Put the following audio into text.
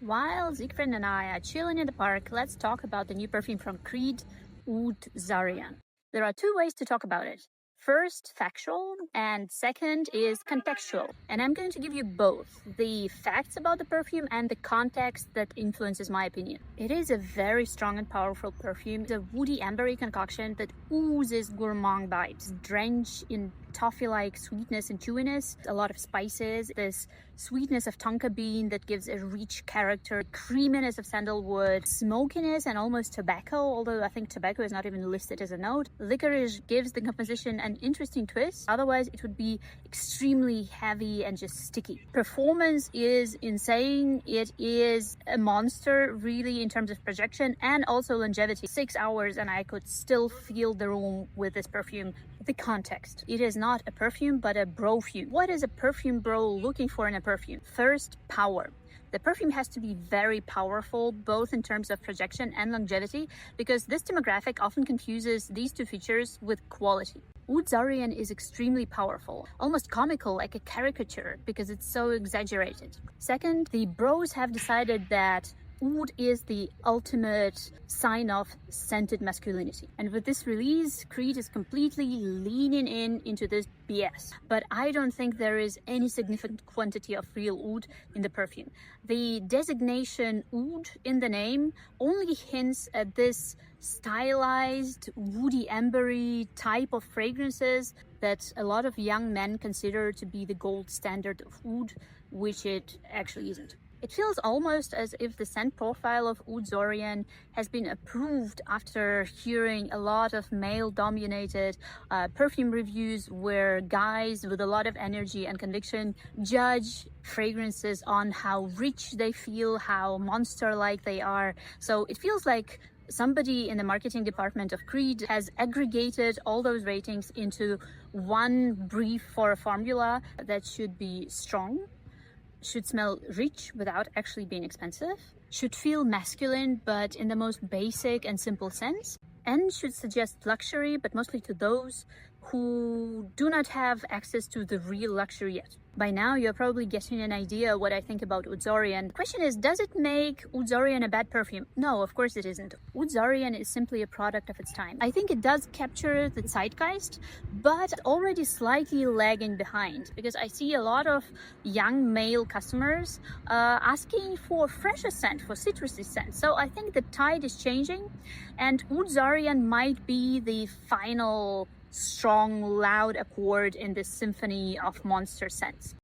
While Siegfried and I are chilling in the park, let's talk about the new perfume from Creed, OUD ZARIAN. There are two ways to talk about it. First, factual, and second is contextual. And I'm going to give you both the facts about the perfume and the context that influences my opinion. It is a very strong and powerful perfume. It's a woody ambery concoction that oozes gourmand vibes, drenched in toffee-like sweetness and chewiness, a lot of spices, this sweetness of tonka bean that gives a rich character, creaminess of sandalwood, smokiness and almost tobacco, although I think tobacco is not even listed as a note. Licorice gives the composition an interesting twist, otherwise it would be extremely heavy and just sticky. Performance is insane. It is a monster really in terms of projection and also longevity. 6 hours and I could still feel the room with this perfume. The context. It is not a perfume but a brofume. What is a perfume bro looking for in a perfume? First, power. The perfume has to be very powerful, both in terms of projection and longevity, because this demographic often confuses these two features with quality. OUD ZARIAN is extremely powerful, almost comical, like a caricature, because it's so exaggerated. Second, the bros have decided that OUD is the ultimate sign of scented masculinity. And with this release, Creed is completely leaning into this BS. But I don't think there is any significant quantity of real oud in the perfume. The designation oud in the name only hints at this stylized, woody ambery type of fragrances that a lot of young men consider to be the gold standard of oud, which it actually isn't. It feels almost as if the scent profile of OUD ZARIAN has been approved after hearing a lot of male-dominated perfume reviews where guys with a lot of energy and conviction judge fragrances on how rich they feel, how monster-like they are. So it feels like somebody in the marketing department of Creed has aggregated all those ratings into one brief for a formula that should be strong, should smell rich without actually being expensive, should feel masculine but in the most basic and simple sense, and should suggest luxury but mostly to those who do not have access to the real luxury yet. By now you're probably getting an idea what I think about OUD ZARIAN. The question is, does it make OUD ZARIAN a bad perfume? No, of course it isn't. OUD ZARIAN is simply a product of its time. I think it does capture the Zeitgeist, but already slightly lagging behind, because I see a lot of young male customers asking for fresher scent, for citrusy scent. So I think the tide is changing, and OUD ZARIAN might be the final strong, loud accord in this symphony of monster scents.